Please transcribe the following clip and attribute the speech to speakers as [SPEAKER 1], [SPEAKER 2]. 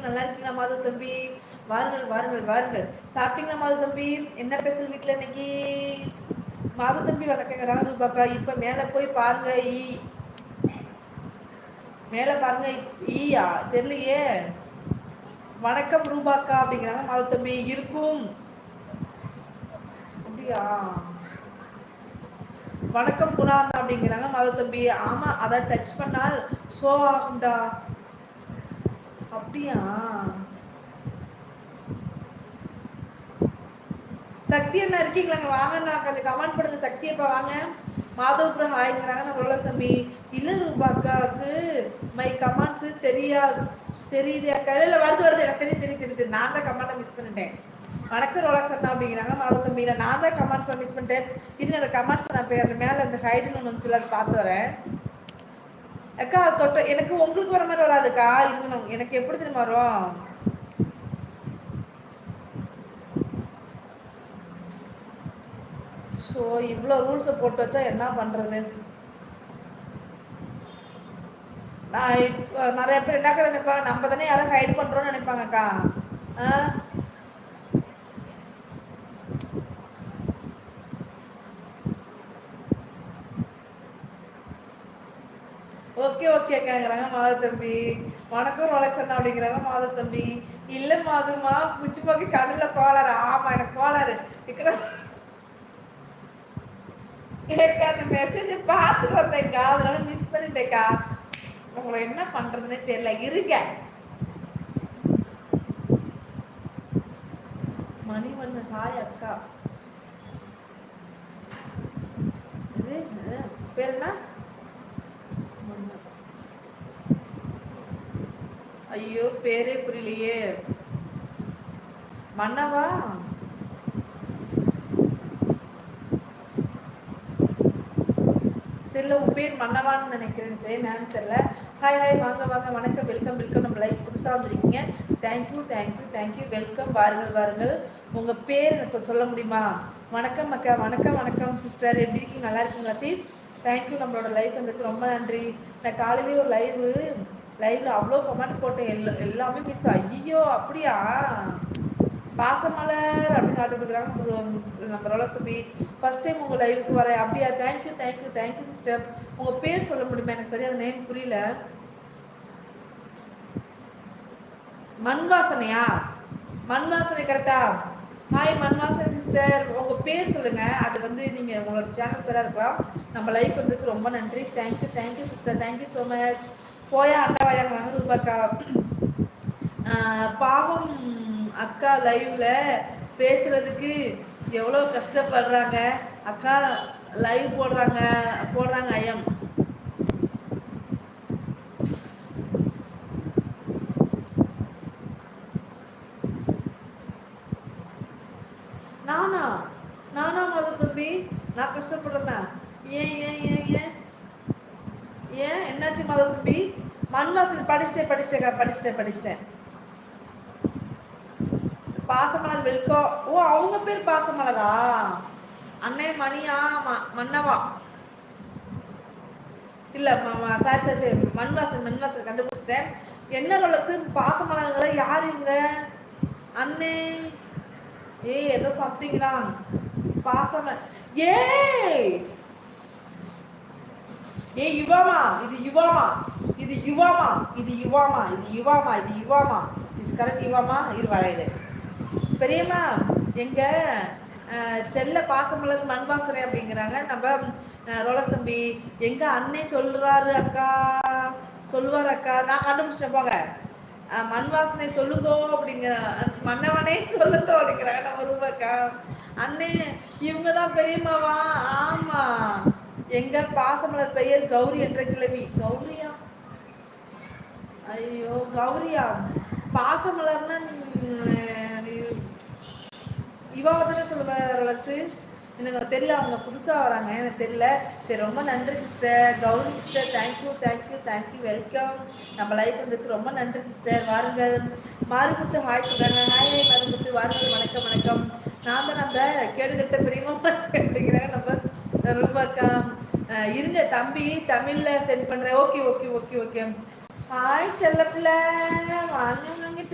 [SPEAKER 1] நல்லா இருக்கீங்களா மாதவ தம்பி? வாருங்கள் வாருங்கள் வாருங்கள். சாப்பிட்டீங்களா மாதவ தம்பி? என்ன பேசல் வீட்டுல இன்னைக்கு? மாதவ தம்பி வணக்கங்கிறாங்க ரூபாக்கா. இப்ப மேல போய் பாருங்க. மேல பாருங்க. ஈயா தெரியலையே. வணக்கம் ரூபாக்கா அப்படிங்கிறாங்க மாதவ தம்பி. இருக்கும் அப்படியா? வணக்கம் குணாந்தா அப்படிங்கிறாங்க மாதவ தம்பி. ஆமா, அதை டச் பண்ணால் ஷோ ஆகும்டா. அப்படியா? சக்தி அண்ணா இருக்கீங்களாங்க? வாங்க, கொஞ்சம் கமெண்ட் பண்ணுங்க. சக்தி அப்பா வாங்க. மாதவபுரம் ஹாய்ங்கிறாங்க நம்மளோட தம்பி. இல்ல ரூபாக்காவுக்கு மை கமெண்ட்ஸ் தெரியுது அக்கா. இல்ல வருது எனக்கு தெரியுது. நான் தான் கமெண்ட்டை மிஸ் பண்ணிட்டேன். வணக்கம் ரோலக்ஸ் அண்ணா அப்படிங்கிறாங்க மாதவ தம்பி. நான் தான் கமெண்ட்ஸை மிஸ் பண்ணிட்டேன். இருங்க, அந்த கமெண்ட்ஸ் நான் போய் அந்த மேலே அந்த ஹைடுன்னு ஒன்று வந்துச்சுல, அதை பார்த்து வரேன். அக்கா தொட்ட எனக்கு உங்களுக்கு வர மாதிரி வராதுக்கா. இருக்கணும். எனக்கு எப்படி தெரியுமா வரும்? ஸோ இவ்வளோ ரூல்ஸை போட்டு வச்சா என்ன பண்ணுறது? நான் நிறைய பேர் என்ன நினைப்பாங்க, நம்ம தானே யாரும் ஹைட் பண்ணுறோன்னு நினைப்பாங்கக்கா. ஓகே கேட்குறாங்க மாதவ தம்பி. வணக்கம் ரோலக்ஸ் அப்படிங்கிறாங்க மாதவ தம்பி. இல்லை மாதுமா, குச்சி பாக்கி கண்ணில் கோளாறு. ஆமாம், எனக்கு கோளாறு எனக்கு அந்த மெசேஜ் பார்த்துட்டு வந்தேன்க்கா, அதனால மிஸ் பண்ணிட்டேக்கா. உங்களை என்ன பண்றதுன்னே தெரியல. இருக்க மணிவண்ணு ஹாய் அக்கா. இது பேர் என்ன? ஐயோ, பேரே புரியலையே. மன்னவா? தெரியல, உன் பேர் மன்னவான்னு நினைக்கிறேன். சரி, நான் தெரியல. ஹாய் வாங்க வணக்கம், வெல்கம். நம்ம லைஃப் புதுசாக வந்துருக்கீங்க. Thank you welcome. வாருங்கள். உங்கள் பேர் எனக்கு சொல்ல முடியுமா? வணக்கம் அக்கா. வணக்கம் சிஸ்டர். எப்படி இருக்கீங்க? நல்லா இருக்கீங்களா சீஸ்? தேங்க்யூ. நம்மளோட லைஃப் வந்துருக்கு ரொம்ப நன்றி. நான் காலையிலேயே ஒரு லைவ்ல அவ்வளோ கமெண்ட் போட்டேன். எல்லாமே மிஸ். ஐயோ, அப்படியா? பாசமலர் அப்படின்னு காட்டுக்கிறாங்க நம்ம ரோலக்ஸ். ஃபர்ஸ்ட் டைம் உங்கள் லைவுக்கு வரேன். அப்படியா? Thank you sister. உங்கள் பேர் சொல்ல முடியுமா? எனக்கு சரியா நேம் புரியல. மண்வாசனையா? மண்வாசனை கரெக்டா? Hi Manvasanai sister. உங்கள் பேர் சொல்லுங்க. அது வந்து நீங்கள் உங்களோட சேனல் பேராக இருக்கலாம். நம்ம லைஃப் வந்துருக்கு ரொம்ப நன்றி. Thank you sister. Thank you so much. போயா அண்டாவாயாங்க ரூபாக்கா. பாவம் அக்கா லைவ்ல பேசுறதுக்கு எவ்வளோ கஷ்டப்படுறாங்க. அக்கா லைவ் போடுறாங்க ஐயம். நானா மாத தம்பி? நான் கஷ்டப்படுறேன். ஏன் என்னாச்சு மாத தம்பி? மண்வாசல் படிச்சிட்டேன். பாசமலர் வெல்கம். ஓ, அவங்க பேர் பாசமலரா? அண்ணே மணியா? மன்னவா? இல்ல சாரி, மண்வாசல் கண்டுபிடிச்சிட்டேன். என்ன ரோலக்ஸ்? பாசமலர்களை யார் இவங்க? அண்ணே ஏதோ சம்திங் தான். பாசம யுவாமா? இது யுவாமா? Is correct. யுவாமா இது வரையுது. பெரியம்மா, எங்க செல்ல பாசமலர் மண்வாசனை அப்படிங்கிறாங்க நம்ம ரோலக்ஸ் தம்பி. எங்க அண்ணே சொல்லுவாரு அக்கா. நான் கண்டுபிடிச்சிட்டேன் போங்க. மண்வாசனை சொல்லுங்கோ அப்படிங்கிற, மன்னவனே சொல்லுங்க அப்படிங்கிறாங்க நம்ம ரூபாக்கா. அண்ணே இவங்க தான் பெரியம்மாவா? ஆமா. எங்க பாசமலர் பெயர் கௌரி என்ற கிழவி. கௌரியா? ஐயோ, கௌரியா? பாசமலர்னா இவாவை தானே சொல்லுவேன் ரோலக்ஸ். எனக்கு தெரியல, அவங்க புதுசாக வராங்க, எனக்கு தெரியல. சரி, ரொம்ப நன்றி sister. Gauri sister thank you welcome. நம்ம லைஃப் வந்துருக்கு ரொம்ப நன்றி சிஸ்டர். வாருங்கள். மாரிமுத்து ஹாய் சொல்கிறாங்க. ஹாய் மாரிமுத்து, வாருங்கள். வணக்கம். நான் தான் நம்ம கேடுகட்ட பெரியவங்க அப்படிங்கிறாங்க நம்ம ரூபாக்கா. இருங்க தம்பி, தமிழில் சென்ட் பண்ணுறேன். ஓகே. ஹாய் செல்ல பிள்ளை, வாங்க.